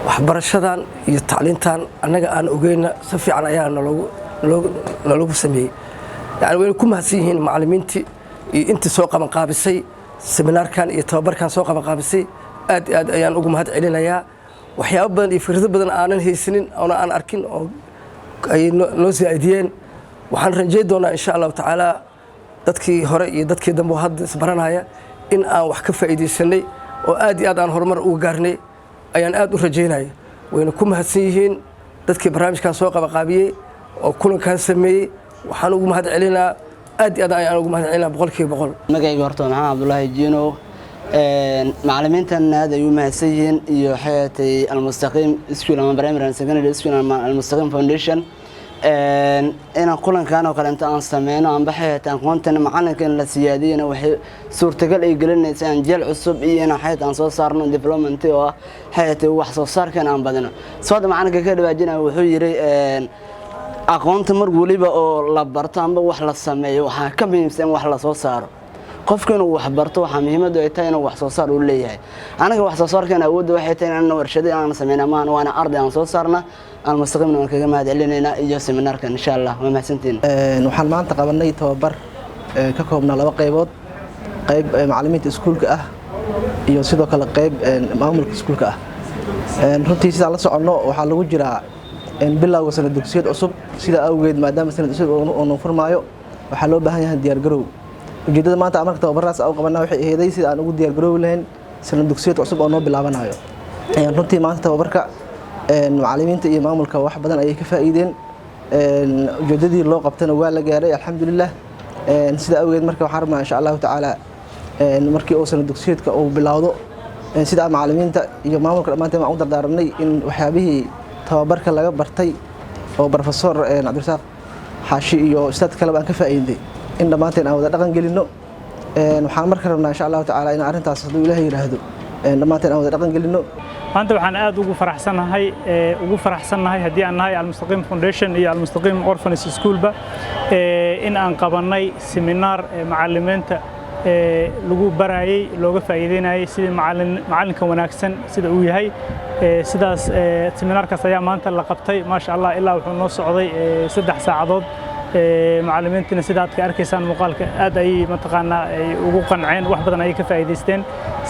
waxbarashadan iyo tacliintan annaga aan ogeyna si fiican ayaa naloogu sameeyey yani wayna ku mahadsan yihiin macallimiintii iyo intii soo qabanqaabisay seminaarkan iyo tababarkan soo qabanqaabisay aad iyo aad ayaan ugu mahad celinayaa waxyaabo badan iyo fikrado badan aanan haysanin oona aan arkin oo ay noo saaidiyeen waxaan rajayn doonaa insha allahu tacaala dadkii hore iyo dadkii dambe hadda isbaranaya in aan wax ka faa'iidaysanay oo aad iyo aad aan horumar uga gaarnay ayaan aad u rajaynaya wayna ku mahadsan yihiin dadkii barnaamijkan soo qabanqaabiyey oo kulankan sameeyey waxaan ugu mahad celinaa aad iyo aad ayaan ugu mahad celinaa boqolkiiba boqol magacayga horta maxamed cabdullaahi jiino macallimiintan aad ay u mahadsan yihiin iyo xayatay almustaqiim school ama primary and secondary school ama almustaqiim foundation inaan kulankan oo kale inta aan sameeyno aan baxayta aqoontan macalinka in la siyaadiyana waxay suurtagal ay gelinaysaa jeel cusub iyo in xayata aan soo saarno development oo xayata wax soo saarkan aan badano soo macalinka ka dhawaajinaa wuxuu yiri aqoonta mar waliba oo la barto amba wax la sameeyo waxa ka muhiimsan wax la soo saaro qofka inuu wax barto waxa muhiimadu ay tahay inuu wax soo saar u leeyahay anaga wax soo saarkan awood waxay tahay inaan warshado aan sameeyna ma waana arday aan soo saarna almustaqiimna waan kaga mahad celinayna iyo seminaarkan insha Allah waa mahadsantiin waxaan maanta qabanay tababar ka koobna laba qaybood qayb macallimiinta iskuulka ah iyo sidoo kale qayb maamulka iskuulka ah runtii sida la socono waxa lagu jiraa bilowga sanad dugsiyeed cusub sida awgeed maadaama sanad dugsiyeed uu furmaayo waxa loo baahan yahay diyaar garow ujeedada maanta amarka tababaraas aan qabanaa waxay ahayd sida aan ugu diyaar garow lahayn sanad dugsiyeed cusub oo noo bilaabanayo runtii maanta tababarka macallimiinta iyo maamulka wax badan ayay ka faa'iideen ujeedadii loo qabtana waa la gaaray alxamdulillah sida awgeed marka waxaan rabnaa insha Allah taala markii uu sanad dugsiyeedka uu bilowdo sida macallimiinta iyo maamulka dhamaanteen aan u dardaaranay in waxyaabihii tababarka laga bartay oo professor Cabdirasaaq Xaashi iyo ustaad kale aan ka faa'iiday in dhamaanteen aan wada dhaqan gelino waxaan markaa rabnaa insha Allah taala in arintaas haduu Ilaahay yiraahdo dhamaanteen aan wada dhaqan gelino maanta waxaan aad ugu faraxsanahay hadii aan nahay Al-Mustaqiim Foundation iyo Al-Mustaqiim Orphanage School ba in aan qabanay seminar macallimiinta lagu barayay looga faa'iideynayay sidii macallinka wanaagsan sida uu yahay sidaas seminarkaas ayaa maanta la qabtay ma sha Allah ilaa wuxuu noo socday 3 saacadood macallimiintina sida aad ka arkaysaan muuqaalka aad ay mataqaana ay ugu qanceen wax badan ay ka faa'iideysteen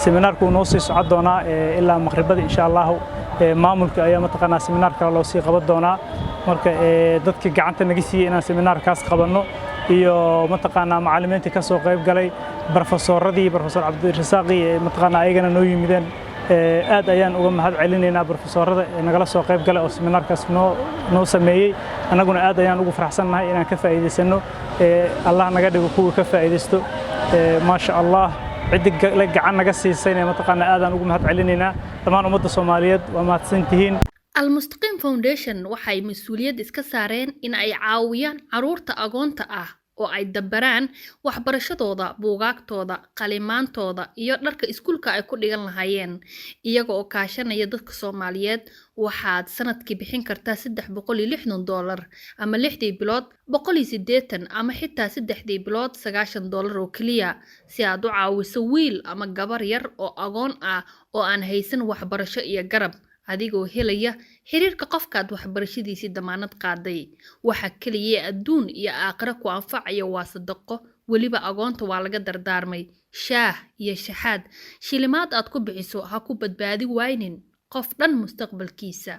seminarku noo sii socod doona ilaa maqribada insha Allah maamulka ayaa mataqaana seminarka loo sii qaban doona marka dadkii gacanta naga siiyay inaan seminarkaas qabanno iyo mataqaana macallimiinta ka soo qayb galay professor Cabdirasaaq mataqaana ayagana noo yimideen aad ayaan uga mahad celinaynaa professorada nagala soo qayb galay oo seminarkaas noo sameeyay anaguna aad ayaan ugu faraxsanahay inaan ka faa'iideysano Allah naga dhigo kuwa ka faa'iideysto ma sha Allah cid la gacan naga siisay mataqaana aad aan ugu mahad celinaynaa dhammaan ummadda Soomaaliyeed waa mahadsantihiin Al-Mustaqiim Foundation waxay mas'uuliyad iska saareen in ay caawiyaan caruurta agoonta ah oo ay dabaraan waxbarashadooda, buugaagtooda, qalimaantooda iyo dharka iskuulka ay ku dhigan lahaayeen iyaga oo kaashanaya dadka Soomaaliyeed waxaad sanadkii bixin kartaa $360 ama 6 bilood 180 ama xitaa 3 bilood $90 oo kaliya si aad u caawiso wiil ama gabar yar oo agoon ah oo aan haysan waxbarasho iyo garab adigoo helaya xiriirka qofkaad waxbarashadiisa damaanad qaaday waxa kaliya adduun iyo aakhira ku anfacaya waa sadaqo waliba agoonta waa laga dardaarmay shaah iyo shaxaad shilimaad aad ku bixiso ha ku badbaadi waynin qof dhan mustaqbalkiisa